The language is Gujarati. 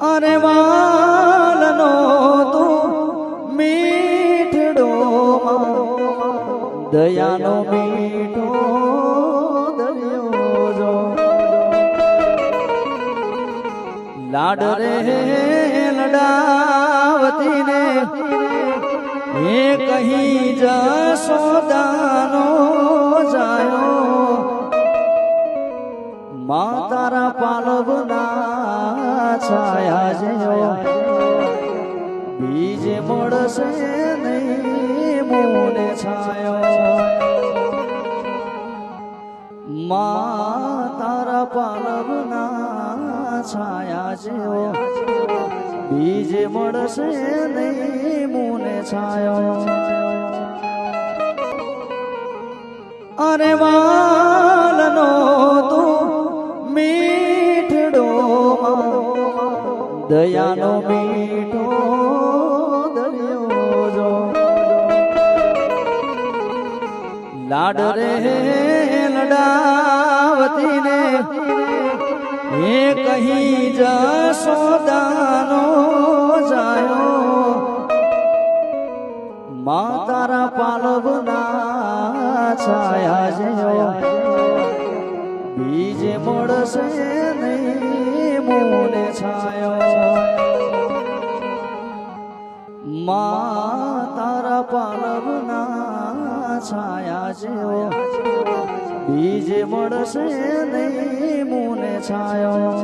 અરે વાલનો તું મીઠડો દયાનો મીઠો દરિયો જો લાડ રે લડાવતી ને એ કહી જશોદાનો જાયો મા તારા પાલવના છાયા જેવો બીજે મળશે નહીં મોને છાયો મા તારા પાલવના છાયા જેવો બીજે મળશે નહીં મોને છાયો અરે વાલનો તું મીઠડો દયાનો મીઠો દરિયો જો લાડ રે લડાવતી ને એ કહી જશોદાનો જાયો મા તારા પાલવના છાયા જેવો બીજે મળશે નહીં મોને છાયો મા તારા પાલવના છાયા જેવો બીજે મળશે નહીં મોને છાયો